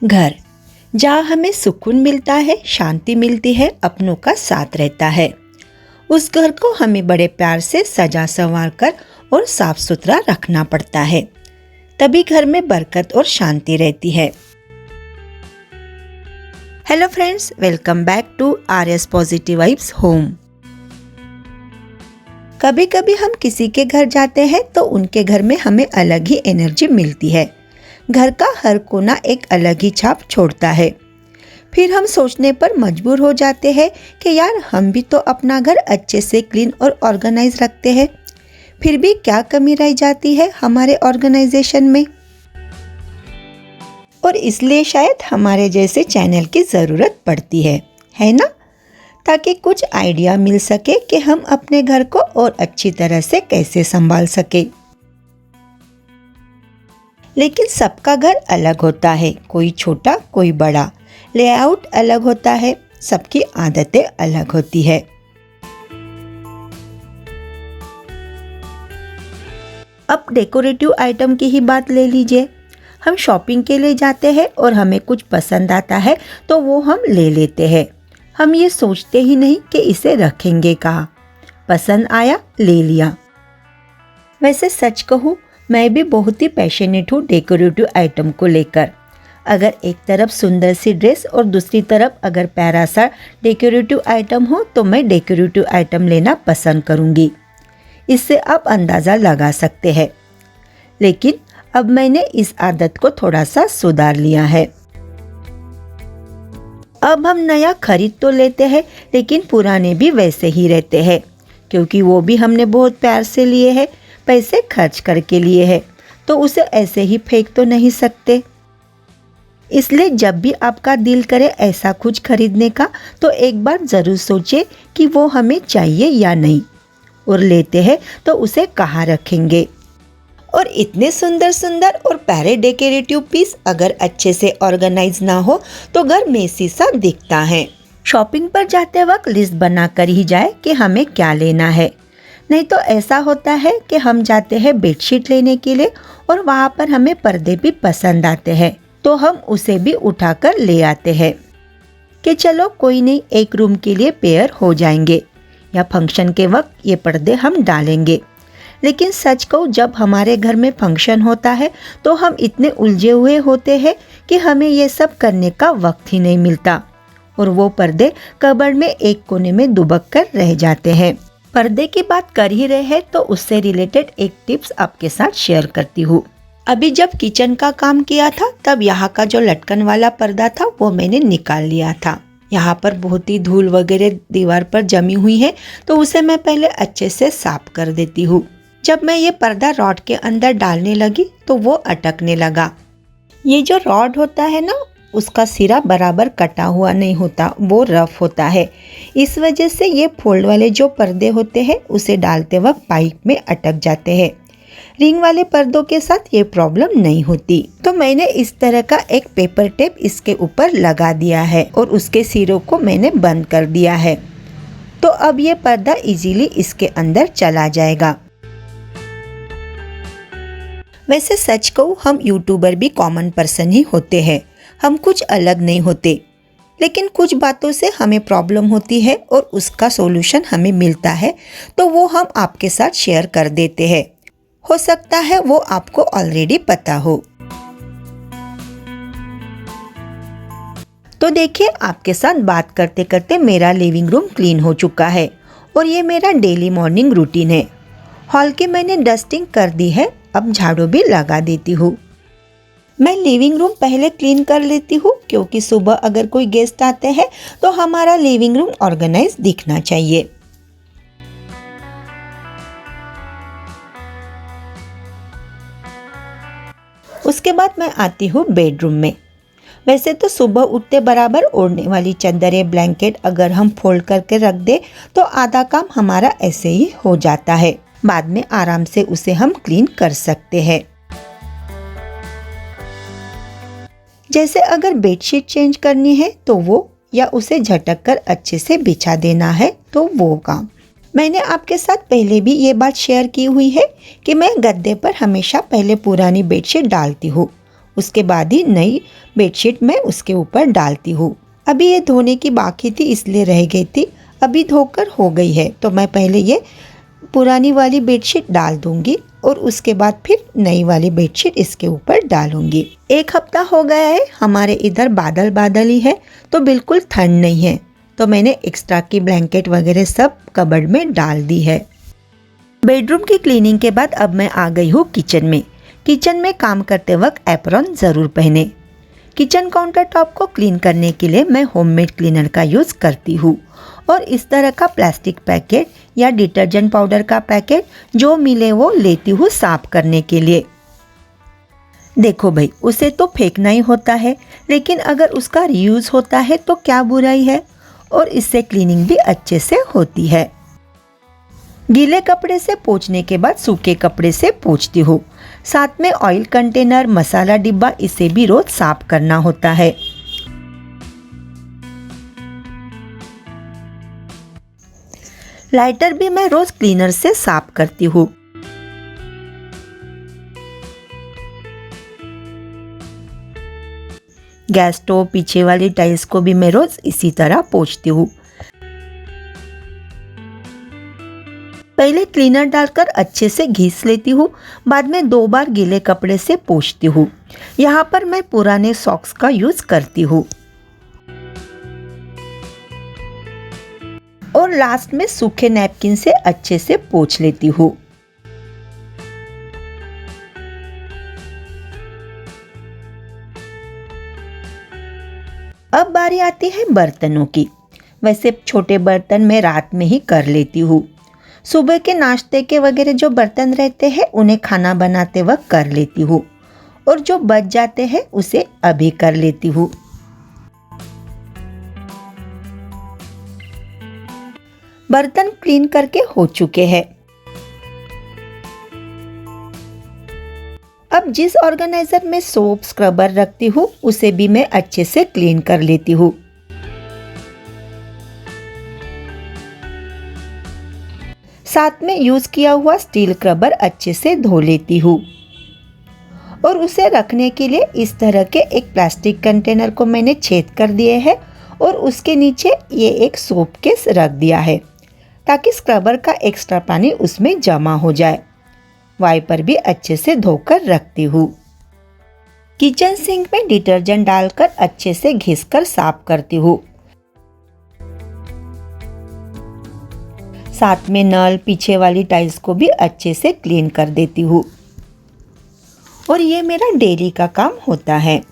घर, जहाँ हमें सुकून मिलता है, शांति मिलती है, अपनों का साथ रहता है। उस घर को हमें बड़े प्यार से सजा संवार कर और साफ सुथरा रखना पड़ता है, तभी घर में बरकत और शांति रहती है। Hello friends, welcome back to RS positive vibes home. कभी कभी हम किसी के घर जाते हैं तो उनके घर में हमें अलग ही एनर्जी मिलती है। घर का हर कोना एक अलग ही छाप छोड़ता है। फिर हम सोचने पर मजबूर हो जाते हैं कि यार हम भी तो अपना घर अच्छे से क्लीन और ऑर्गेनाइज रखते हैं, फिर भी क्या कमी रह जाती है हमारे ऑर्गेनाइजेशन में। और इसलिए शायद हमारे जैसे चैनल की ज़रूरत पड़ती है ना, ताकि कुछ आइडिया मिल सके कि हम अपने घर को और अच्छी तरह से कैसे संभाल सके। लेकिन सबका घर अलग होता है, कोई छोटा कोई बड़ा, लेआउट अलग होता है, सबकी आदतें अलग होती है। अब डेकोरेटिव आइटम की ही बात ले लीजिए। हम शॉपिंग के लिए जाते हैं और हमें कुछ पसंद आता है तो वो हम ले लेते हैं। हम ये सोचते ही नहीं कि इसे रखेंगे कहाँ, पसंद आया ले लिया। वैसे सच कहूँ, मैं भी बहुत ही पैशनेट हूँ डेकोरेटिव आइटम को लेकर। अगर एक तरफ सुंदर सी ड्रेस और दूसरी तरफ अगर प्यारा सा डेकोरेटिव आइटम हो तो मैं डेकोरेटिव आइटम लेना पसंद करूँगी। इससे आप अंदाज़ा लगा सकते हैं। लेकिन अब मैंने इस आदत को थोड़ा सा सुधार लिया है। अब हम नया खरीद तो लेते हैं, लेकिन पुराने भी वैसे ही रहते हैं, क्योंकि वो भी हमने बहुत प्यार से लिए हैं, पैसे खर्च करके लिए हैं, तो उसे ऐसे ही फेंक तो नहीं सकते। इसलिए जब भी आपका दिल करे ऐसा कुछ खरीदने का तो एक बार ज़रूर सोचें कि वो हमें चाहिए या नहीं, और लेते हैं तो उसे कहाँ रखेंगे। और इतने सुंदर सुंदर और प्यारे डेकोरेटिव पीस अगर अच्छे से ऑर्गेनाइज ना हो तो घर मेसी सा दिखता है। शॉपिंग पर जाते वक्त लिस्ट बना कर ही जाए कि हमें क्या लेना है, नहीं तो ऐसा होता है कि हम जाते हैं बेडशीट लेने के लिए और वहाँ पर हमें पर्दे भी पसंद आते हैं तो हम उसे भी उठाकर ले आते हैं कि चलो कोई नहीं, एक रूम के लिए पेयर हो जाएंगे या फंक्शन के वक्त ये पर्दे हम डालेंगे। लेकिन सच कहूँ, जब हमारे घर में फंक्शन होता है तो हम इतने उलझे हुए होते हैं कि हमें ये सब करने का वक्त ही नहीं मिलता, और वो पर्दे कबर्ड में एक कोने में दुबक कर रह जाते हैं। पर्दे की बात कर ही रहे हैं तो उससे रिलेटेड एक टिप्स आपके साथ शेयर करती हूँ। अभी जब किचन का काम किया था तब यहाँ का जो लटकन वाला पर्दा था वो मैंने निकाल लिया था। यहाँ पर बहुत ही धूल वगैरह दीवार पर जमी हुई है तो उसे मैं पहले अच्छे से साफ कर देती हूँ। जब मैं ये पर्दा रॉड के अंदर डालने लगी तो वो अटकने लगा। ये जो रॉड होता है ना, उसका सिरा बराबर कटा हुआ नहीं होता, वो रफ होता है। इस वजह से ये फोल्ड वाले जो पर्दे होते हैं उसे डालते वक्त पाइप में अटक जाते हैं। रिंग वाले पर्दों के साथ ये प्रॉब्लम नहीं होती। तो मैंने इस तरह का एक पेपर टेप इसके ऊपर लगा दिया है और उसके सिरों को मैंने बंद कर दिया है। तो अब ये पर्दा इजीली इसके अंदर चला जाएगा। वैसे सच कहूँ, हम यूट्यूबर भी कॉमन पर्सन ही होते हैं, हम कुछ अलग नहीं होते। लेकिन कुछ बातों से हमें प्रॉब्लम होती है और उसका सॉल्यूशन हमें मिलता है तो वो हम आपके साथ शेयर कर देते हैं। हो सकता है वो आपको ऑलरेडी पता हो। तो देखिए, आपके साथ बात करते करते मेरा लिविंग रूम क्लीन हो चुका है और ये मेरा डेली मॉर्निंग रूटीन है। हॉल की मैंने डस्टिंग कर दी है, अब झाड़ू भी लगा देती हूँ। मैं लिविंग रूम पहले क्लीन कर लेती हूँ, क्योंकि सुबह अगर कोई गेस्ट आते हैं तो हमारा लिविंग रूम ऑर्गेनाइज दिखना चाहिए। उसके बाद मैं आती हूँ बेडरूम में। वैसे तो सुबह उठते बराबर ओढ़ने वाली चादरें, ब्लैंकेट अगर हम फोल्ड करके रख दे तो आधा काम हमारा ऐसे ही हो जाता है। बाद में आराम से उसे हम क्लीन कर सकते हैं। जैसे अगर बेडशीट चेंज करनी है तो वो, या उसे झटक कर अच्छे से बिछा देना है तो वो काम। मैंने आपके साथ पहले भी ये बात शेयर की हुई है कि मैं गद्दे पर हमेशा पहले पुरानी बेडशीट डालती हूँ उसके बाद ही नई बेडशीट मैं उसके ऊपर डालती हूँ। अभी ये धोने की बाकी थी इसलिए रह गई थी, अभी धोकर हो गई है तो मैं पहले ये पुरानी वाली बेडशीट डाल दूंगी और उसके बाद फिर नई वाली बेडशीट इसके ऊपर डालूंगी। एक हफ्ता हो गया है, हमारे इधर बादल बादल ही है तो बिल्कुल ठंड नहीं है, तो मैंने एक्स्ट्रा की ब्लैंकेट वगैरह सब कबर्ड में डाल दी है। बेडरूम की क्लीनिंग के बाद अब मैं आ गई हूँ किचन में। किचन में काम करते वक्त एप्रॉन ज़रूर पहने। किचन काउंटर टॉप को क्लीन करने के लिए मैं होममेड क्लीनर का यूज़ करती हूँ और इस तरह का प्लास्टिक पैकेट या डिटर्जेंट पाउडर का पैकेट जो मिले वो लेती हूँ साफ करने के लिए। देखो भाई, उसे तो फेंकना ही होता है, लेकिन अगर उसका रीयूज़ होता है तो क्या बुराई है, और इससे क्लीनिंग भी अच्छे से होती है। गीले कपड़े से पोंछने के बाद सूखे कपड़े से पोंछती हूँ। साथ में ऑयल कंटेनर, मसाला डिब्बा, इसे भी रोज साफ करना होता है। लाइटर भी मैं रोज क्लीनर से साफ करती हूँ। गैस स्टोव पीछे वाली टाइल्स को भी मैं रोज इसी तरह पोंछती हूँ। पहले क्लीनर डालकर अच्छे से घिस लेती हूँ, बाद में 2 बार गीले कपड़े से पोंछती हूँ। यहाँ पर मैं पुराने सॉक्स का यूज करती हूँ और लास्ट में सूखे नैपकिन से अच्छे से पोंछ लेती हूँ। अब बारी आती है बर्तनों की। वैसे छोटे बर्तन मैं रात में ही कर लेती हूँ। सुबह के नाश्ते के वगैरह जो बर्तन रहते हैं उन्हें खाना बनाते वक्त कर लेती हूँ और जो बच जाते हैं उसे अभी कर लेती हूँ। बर्तन क्लीन करके हो चुके हैं। अब जिस ऑर्गेनाइजर में सोप स्क्रबर रखती हूँ उसे भी मैं अच्छे से क्लीन कर लेती हूँ। साथ में यूज किया हुआ स्टील स्क्रबर अच्छे से धो लेती हूँ और उसे रखने के लिए इस तरह के एक प्लास्टिक कंटेनर को मैंने छेद कर दिए है और उसके नीचे ये एक सोप केस रख दिया है ताकि स्क्रबर का एक्स्ट्रा पानी उसमें जमा हो जाए। वाइपर भी अच्छे से धोकर रखती हूँ। किचन सिंक में डिटर्जेंट डालकर अच्छे से घिसकर साफ करती हूँ। साथ में नल, पीछे वाली टाइल्स को भी अच्छे से क्लीन कर देती हूँ और ये मेरा डेली का काम होता है।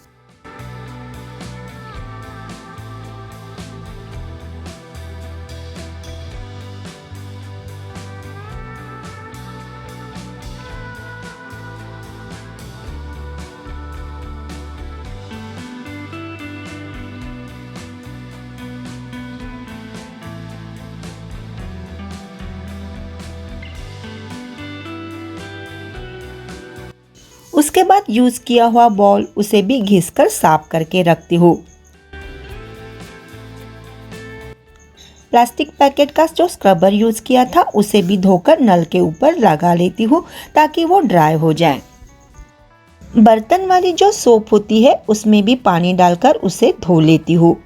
उसके बाद यूज किया हुआ बॉल उसे भी घिसकर साफ करके रखती हूँ। प्लास्टिक पैकेट का जो स्क्रबर यूज किया था उसे भी धोकर नल के ऊपर लगा लेती हूँ ताकि वो ड्राई हो जाए। बर्तन वाली जो सोप होती है उसमें भी पानी डालकर उसे धो लेती हूँ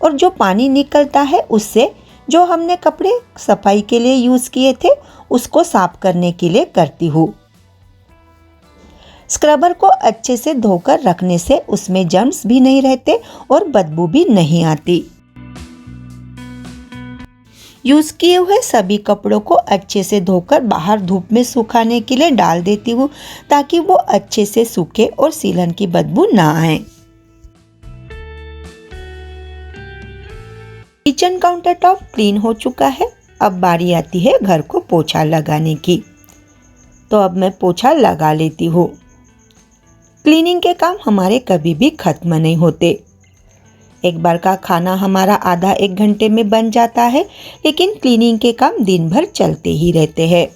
और जो पानी निकलता है उससे जो हमने कपड़े सफाई के लिए यूज किए थे उसको साफ करने के लिए करती हूँ। स्क्रबर को अच्छे से धोकर रखने से उसमें जर्म्स भी नहीं रहते और बदबू भी नहीं आती। यूज किए हुए सभी कपड़ों को अच्छे से धोकर बाहर धूप में सुखाने के लिए डाल देती हूँ ताकि वो अच्छे से सूखे और सीलन की बदबू ना आए। किचन काउंटर टॉप क्लीन हो चुका है। अब बारी आती है घर को पोछा लगाने की, तो अब मैं पोछा लगा लेती हूँ। क्लीनिंग के काम हमारे कभी भी खत्म नहीं होते। एक बार का खाना हमारा आधा 1 घंटे में बन जाता है, लेकिन क्लीनिंग के काम दिन भर चलते ही रहते हैं।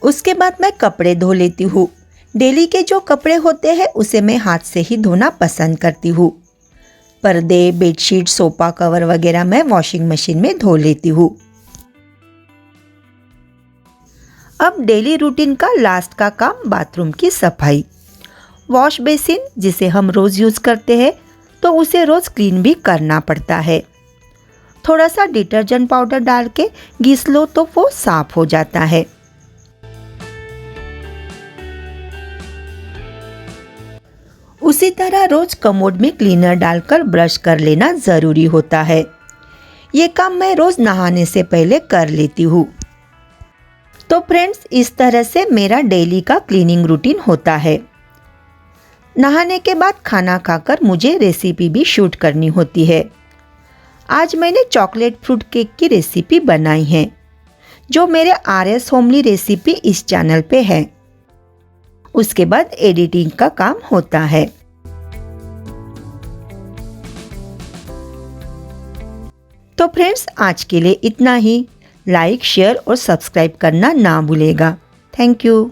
उसके बाद मैं कपड़े धो लेती हूँ। डेली के जो कपड़े होते हैं उसे मैं हाथ से ही धोना पसंद करती हूँ। पर्दे, बेडशीट, सोफा कवर वगैरह मैं वॉशिंग मशीन में धो लेती हूँ। अब डेली रूटीन का लास्ट का काम बाथरूम की सफाई। वॉश बेसिन जिसे हम रोज़ यूज़ करते हैं तो उसे रोज़ क्लीन भी करना पड़ता है। थोड़ा सा डिटर्जेंट पाउडर डाल के घिस लो तो वो साफ हो जाता है। उसी तरह रोज कमोड में क्लीनर डालकर ब्रश कर लेना ज़रूरी होता है। ये काम मैं रोज नहाने से पहले कर लेती हूँ। तो फ्रेंड्स, इस तरह से मेरा डेली का क्लीनिंग रूटीन होता है। नहाने के बाद खाना खाकर मुझे रेसिपी भी शूट करनी होती है। आज मैंने चॉकलेट फ्रूट केक की रेसिपी बनाई है जो मेरे RS होमली रेसिपी इस चैनल पे है। उसके बाद एडिटिंग का काम होता है। तो फ्रेंड्स, आज के लिए इतना ही। लाइक, शेयर और सब्सक्राइब करना ना भूलेगा। Thank you.